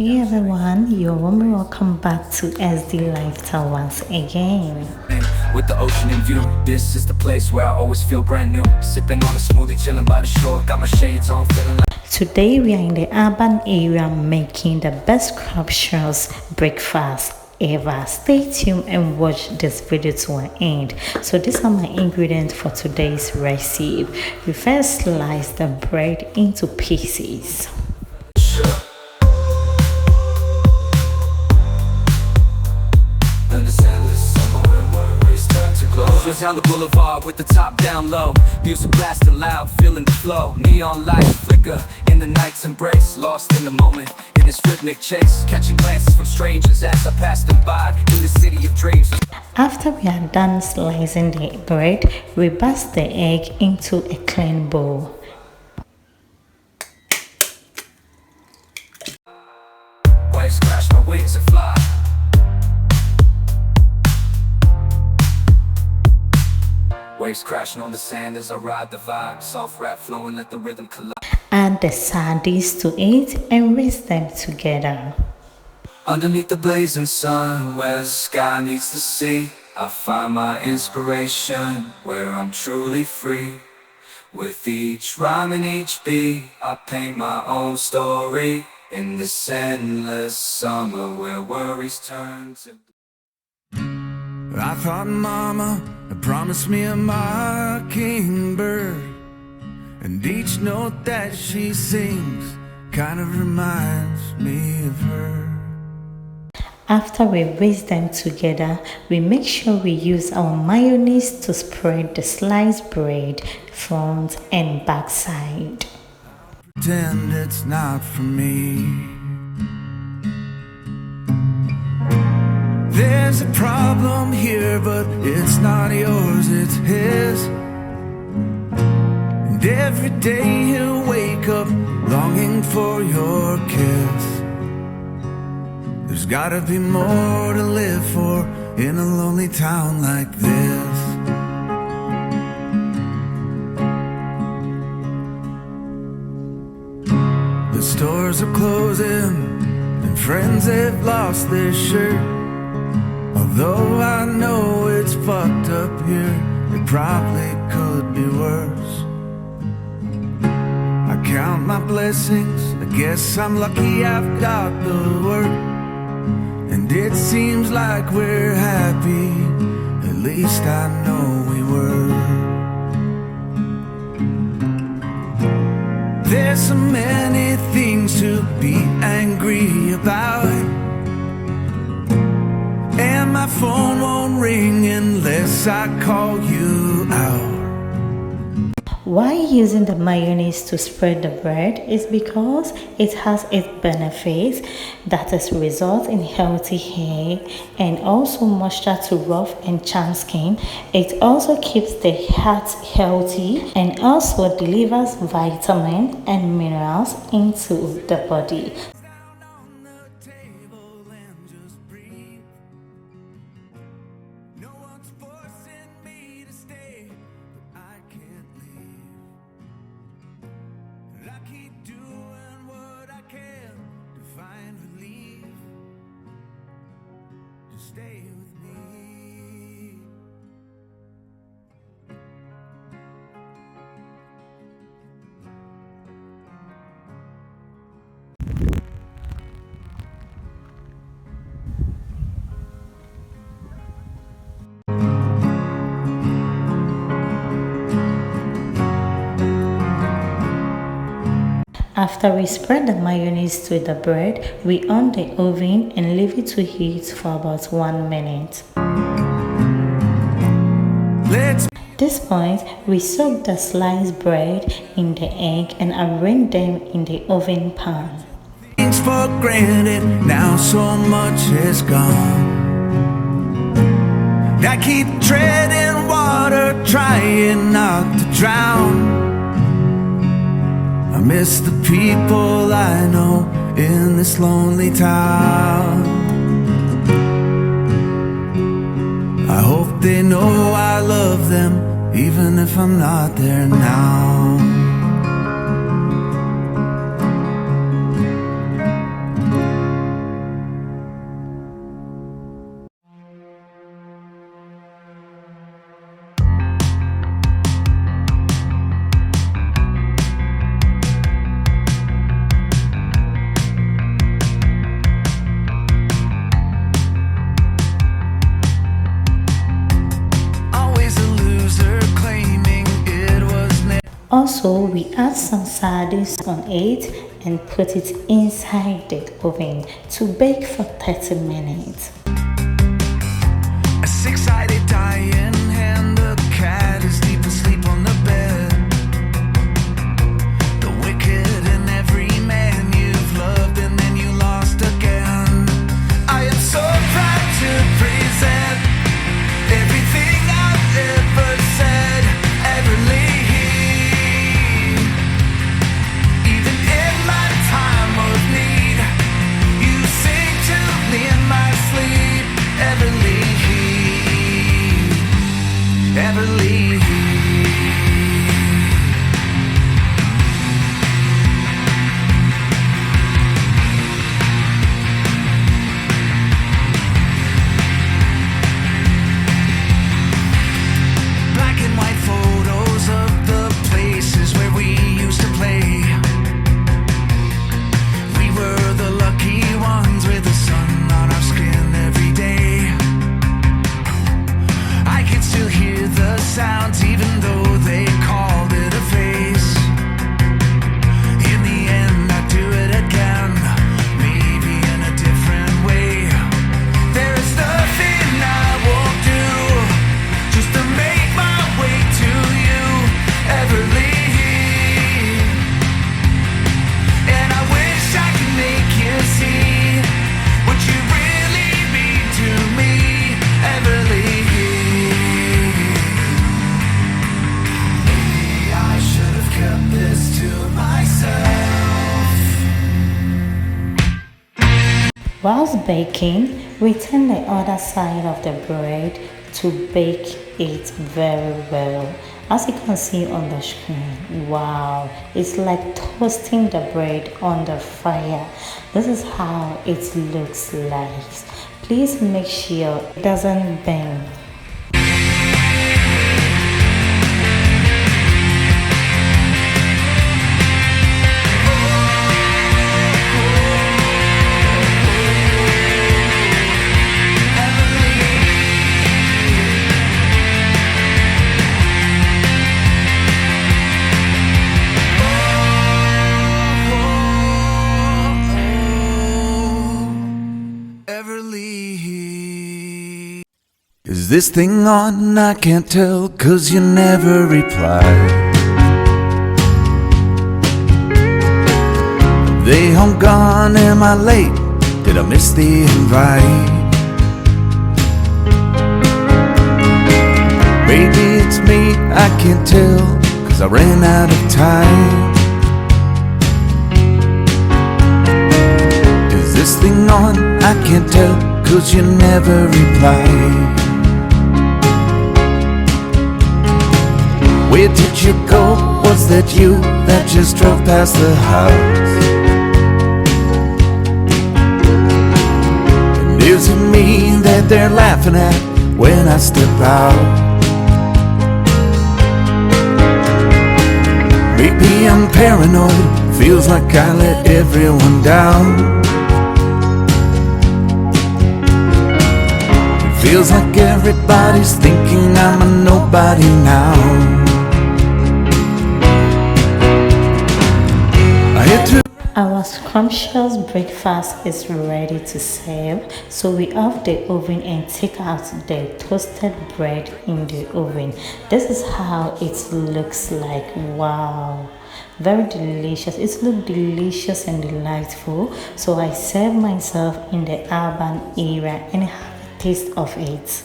Hey everyone, you're warmly welcome back to SD Lifestyle once again. With the ocean in view, this is the place where I always feel brand new. Sipping on a smoothie, chilling by the shore, got my shades on, feeling like. Today we are in the urban area making the best scrumptious breakfast ever. Stay tuned and watch this video to an end. So these are my ingredients for today's recipe. We first slice the bread into pieces. Just down the boulevard with the top down low, music blasting loud, feeling the flow. Neon lights flicker in the night's embrace, lost in the moment in this rhythmic chase, catching glances from strangers as I pass them by in the city of dreams. After we are done slicing the bread, we burst the egg into a clean bowl. Waves crash my wings and fly. Waves crashing on the sand as I ride the vibe. Soft rap flowing, let the rhythm collide. Add the sardines to it and whisk them together. Underneath the blazing sun, where the sky meets the sea, I find my inspiration, where I'm truly free. With each rhyme and each beat, I paint my own story. In this endless summer where worries turn to... I thought Mama had promised me a mockingbird, and each note that she sings kind of reminds me of her. After we whisk them together, we make sure we use our mayonnaise to spread the sliced bread front and back side. Pretend it's not for me. There's a problem here, but it's not yours, it's his. And every day he'll wake up longing for your kiss. There's gotta be more to live for in a lonely town like this. The stores are closing and friends, they've lost their shirt. Although I know it's fucked up here, it probably could be worse. I count my blessings, I guess I'm lucky I've got the work. And it seems like we're happy, at least I know we were. There's so many things to be angry about, and my phone won't ring unless I call you out. Why using the mayonnaise to spread the bread is because it has its benefits, that is result in healthy hair and also moisture to rough and chapped skin. It also keeps the heart healthy and also delivers vitamins and minerals into the body. Stay with me. After we spread the mayonnaise to the bread, we on the oven and leave it to heat for about 1 minute. At this point, we soak the sliced bread in the egg and arrange them in the oven pan. Things for granted, now so much is gone. I keep treading water, trying not to drown. I miss the people I know in this lonely town. I hope they know I love them, even if I'm not there now. Also, we add some sardines on it and put it inside the oven to bake for 30 minutes. A six-sided dying hand, the cat is deep asleep on the bed. The wicked in every man you've loved and then you lost again. I am so proud to present everything I've ever said, ever leave. Even in my time of need, you sing to me in my sleep, ever leave, ever leave. Black and white photos of the places where we used to play. We were the lucky ones with the sun on our skin every day. I can still hear the sounds even though they called it a phase. In the end I'd do it again, maybe in a different way. There is nothing I won't do just to make my way to you, ever leave. And I wish I could make you see what you really mean to me, ever leave. Maybe I should have kept this to myself. Whilst baking, we turn the other side of the bread to bake it very well. As you can see on the screen, wow, it's like toasting the bread on the fire. This is how it looks like. Please make sure it doesn't burn. Ever leave. Is this thing on? I can't tell, 'cause you never reply. Are they home gone? Am I late? Did I miss the invite? Maybe it's me, I can't tell, 'cause I ran out of time. Is this thing on? I can't tell, 'cause you never reply. Where did you go? Was that you that just drove past the house? And is it me that they're laughing at when I step out? Maybe I'm paranoid, feels like I let everyone down. Feels like everybody's thinking I'm a nobody now. I had to. Our scrumptious breakfast is ready to serve, so we off the oven and take out the toasted bread in the oven. This is how it looks like. Wow, very delicious. It looks delicious and delightful, so I serve myself in the urban area and have a taste of it.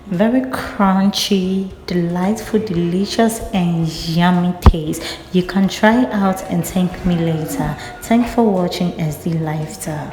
Very crunchy, delightful, delicious, and yummy taste. You can try it out and thank me later. Thanks for watching SD Lifestyle.